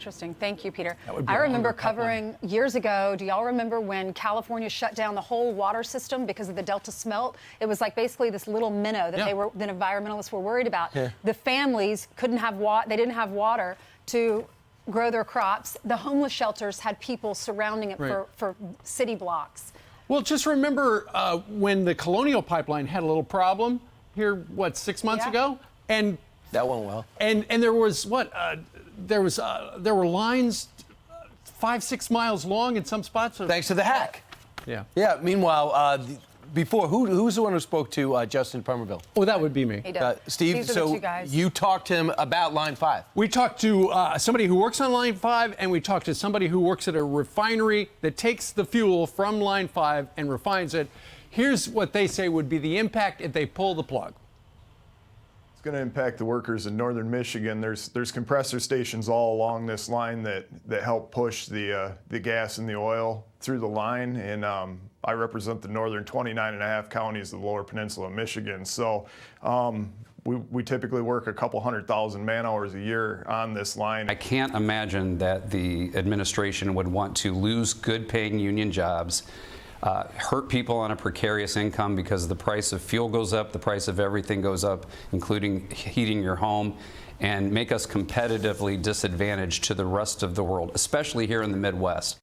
Interesting. Thank you, Peter. I remember covering years ago. Do y'all remember when California shut down the whole water system because of the Delta smelt? It was like basically this little minnow that that environmentalists were worried about. Yeah. The families couldn't have water. They didn't have water to grow their crops. The homeless shelters had people surrounding it for city blocks. Well, just remember when the Colonial Pipeline had a little problem here, what, 6 months ago? And that went well. And there was what? There were lines 5-6 miles long in some spots. Thanks to the hack. Yeah. Yeah. Meanwhile, before who's the one who spoke to Justin Permerville? Oh, that would be me. Steve. These are the two guys. You talked to him about Line 5. We talked to somebody who works on Line 5, and we talked to somebody who works at a refinery that takes the fuel from Line 5 and refines it. Here's what they say would be the impact if they pull the plug. It's going to impact the workers in northern Michigan. There's compressor stations all along this line that help push the gas and the oil through the line, and I represent the northern 29.5 counties of the Lower Peninsula of Michigan. So we typically work a couple 100,000 man-hours a year on this line. I can't imagine that the administration would want to lose good-paying union jobs, hurt people on a precarious income because the price of fuel goes up, the price of everything goes up, including heating your home, and make us competitively disadvantaged to the rest of the world, especially here in the Midwest.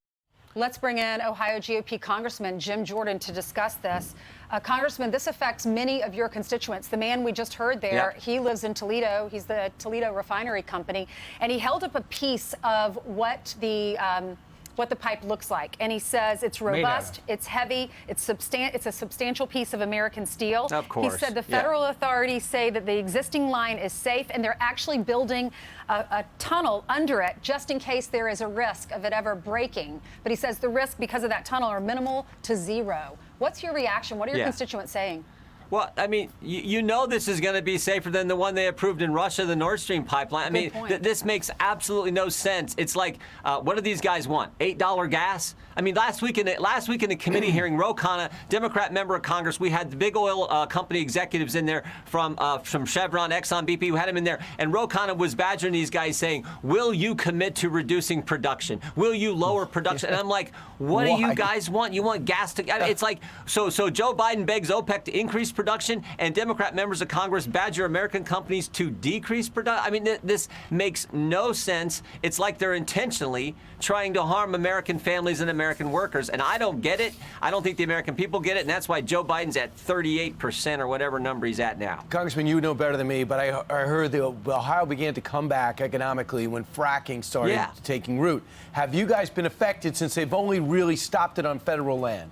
Let's bring in Ohio GOP Congressman Jim Jordan to discuss this. Congressman, this affects many of your constituents. The man we just heard there, he lives in Toledo. He's the Toledo Refinery Company, and he held up a piece of what the pipe looks like. And he says it's robust, it's heavy, it's a substantial piece of American steel. Of course. He said the federal authorities say that the existing line is safe, and they're actually building a tunnel under it just in case there is a risk of it ever breaking. But he says the risk because of that tunnel are minimal to zero. What's your reaction? What are your constituents saying? Well, I mean, you know this is going to be safer than the one they approved in Russia, the Nord Stream pipeline. I mean, this makes absolutely no sense. It's like, what do these guys want? $8 gas? I mean, last week in the committee hearing, Ro Khanna, Democrat member of Congress, we had the big oil company executives in there from Chevron, Exxon, BP, who had him in there, and Ro Khanna was badgering these guys saying, will you commit to reducing production? Will you lower production? And I'm like, what do you guys want? You want gas to, I mean, it's like, so Joe Biden begs OPEC to increase production, and Democrat members of Congress badger American companies to decrease production. I mean, this makes no sense. It's like they're intentionally trying to harm American families and American workers, and I don't get it. I don't think the American people get it, and that's why Joe Biden's at 38% or whatever number he's at now. Congressman, you know better than me, but I heard that Ohio began to come back economically when fracking started taking root. Have you guys been affected since they've only really stopped it on federal land?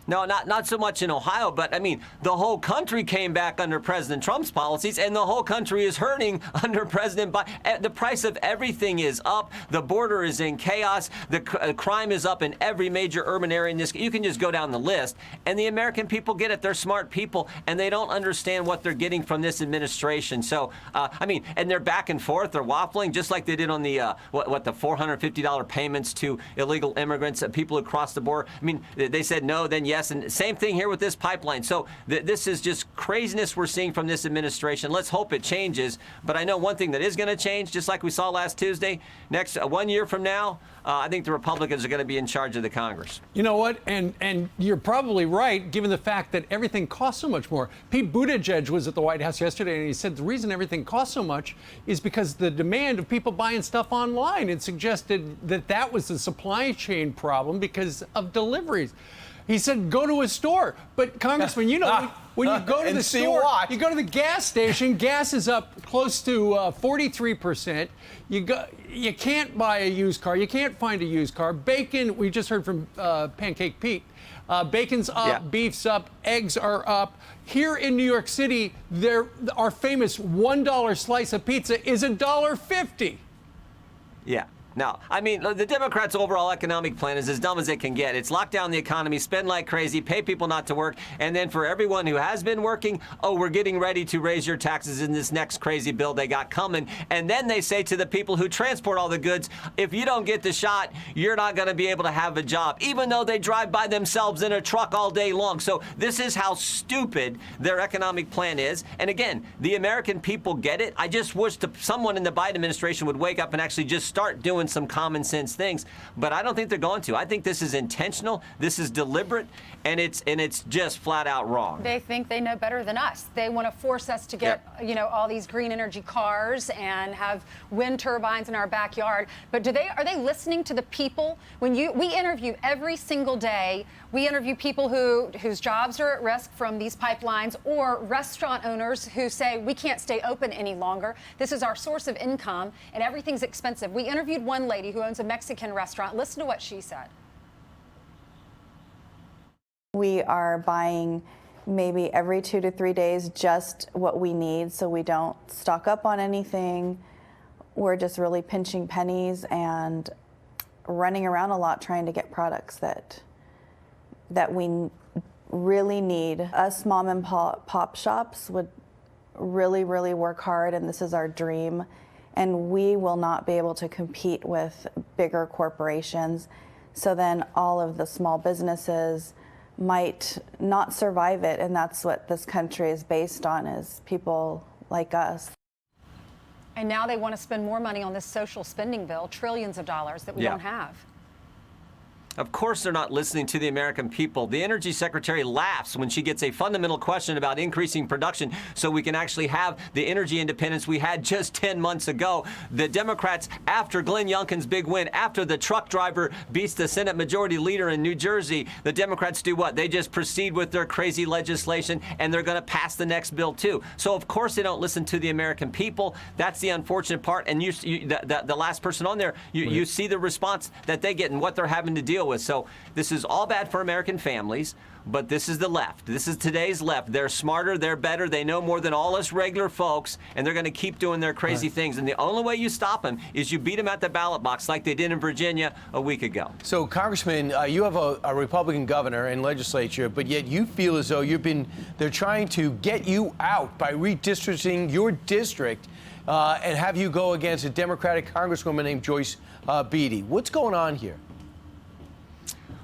No, not so much in Ohio, but I mean, the whole country came back under President Trump's policies, and the whole country is hurting under President Biden. The price of everything is up. The border is in chaos. The crime is up in every major urban area in this. You can just go down the list, and the American people get it. They're smart people, and they don't understand what they're getting from this administration. So, I mean, and they're back and forth. They're waffling, just like they did on the the $450 payments to illegal immigrants, people across the border. I mean, they said no, then yes. And same thing here with this pipeline. So this is just craziness we're seeing from this administration. Let's hope it changes. But I know one thing that is going to change, just like we saw last Tuesday. Next 1 year from now, I think the Republicans are going to be in charge of the Congress. You know what? And you're probably right, given the fact that everything costs so much more. Pete Buttigieg was at the White House yesterday, and he said the reason everything costs so much is because the demand of people buying stuff online. It suggested that was the supply chain problem because of deliveries. He said, go to a store. But, Congressman, you know, when you go to the store, you go to the gas station, gas is up close to 43%. You can't buy a used car. You can't find a used car. Bacon, we just heard from Pancake Pete. Bacon's up, beef's up, eggs are up. Here in New York City, our famous $1 slice of pizza is $1.50. Yeah. No. I mean, the Democrats' overall economic plan is as dumb as it can get. It's lock down the economy, spend like crazy, pay people not to work, and then for everyone who has been working, oh, we're getting ready to raise your taxes in this next crazy bill they got coming. And then they say to the people who transport all the goods, if you don't get the shot, you're not going to be able to have a job, even though they drive by themselves in a truck all day long. So this is how stupid their economic plan is. And again, the American people get it. I just wish someone in the Biden administration would wake up and actually just start doing some common sense things, but I don't think they're going to. I think this is intentional, this is deliberate, and it's just flat out wrong. They think they know better than us. They want to force us to get, all these green energy cars and have wind turbines in our backyard. But are they listening to the people? When we interview every single day, we interview people whose jobs are at risk from these pipelines, or restaurant owners who say we can't stay open any longer. This is our source of income and everything's expensive. We interviewed one lady who owns a Mexican restaurant. Listen to what she said. We are buying maybe every 2 to 3 days just what we need, so we don't stock up on anything. We're just really pinching pennies and running around a lot trying to get products that we really need. Us mom and pop shops would really, really work hard, and this is our dream. And we will not be able to compete with bigger corporations. So then all of the small businesses might not survive it. And that's what this country is based on, is people like us. And now they want to spend more money on this social spending bill, trillions of dollars that we don't have. Of course they're not listening to the American people. The Energy Secretary laughs when she gets a fundamental question about increasing production so we can actually have the energy independence we had just 10 months ago. The Democrats, after Glenn Youngkin's big win, after the truck driver beats the Senate Majority Leader in New Jersey, the Democrats do what? They just proceed with their crazy legislation, and they're going to pass the next bill too. So of course they don't listen to the American people. That's the unfortunate part. And the last person on there, you see the response that they get and what they're having to deal with. So this is all bad for American families, but this is the left. This is today's left. They're smarter, they're better, they know more than all us regular folks, and they're going to keep doing their crazy things. And the only way you stop them is you beat them at the ballot box like they did in Virginia a week ago. So, Congressman, you have a Republican governor and legislature, but yet you feel as though they're trying to get you out by redistricting your district and have you go against a Democratic Congresswoman named Joyce Beatty. What's going on here?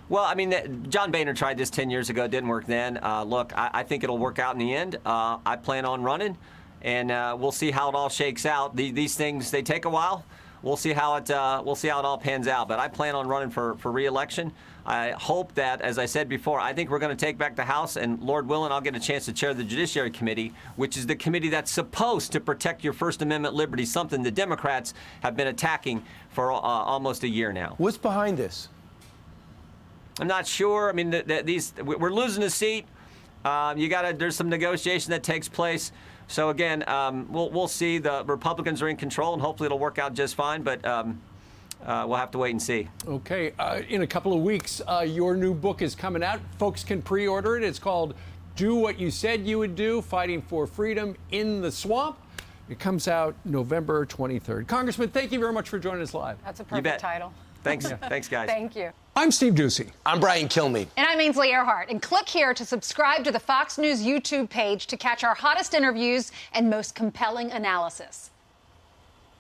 Well, I mean, John Boehner tried this 10 years ago. It didn't work then. Look, I think it'll work out in the end. I plan on running, and we'll see how it all shakes out. These things, they take a while. We'll see how it all pans out. But I plan on running for re-election. I hope that, as I said before, I think we're going to take back the House, and Lord willing, I'll get a chance to chair the Judiciary Committee, which is the committee that's supposed to protect your First Amendment liberty, something the Democrats have been attacking for almost a year now. What's behind this? I'm not sure. I mean, we're losing a seat. There's some negotiation that takes place. So again, we'll see. The Republicans are in control, and hopefully it'll work out just fine. But we'll have to wait and see. Okay. In a couple of weeks, your new book is coming out. Folks can pre-order it. It's called "Do What You Said You Would Do: Fighting for Freedom in the Swamp." It comes out November 23rd. Congressman, thank you very much for joining us live. That's a perfect title. Thanks. Thanks, guys. Thank you. I'm Steve Ducey. I'm Brian Kilmeade. And I'm Ainsley Earhart. And click here to subscribe to the Fox News YouTube page to catch our hottest interviews and most compelling analysis.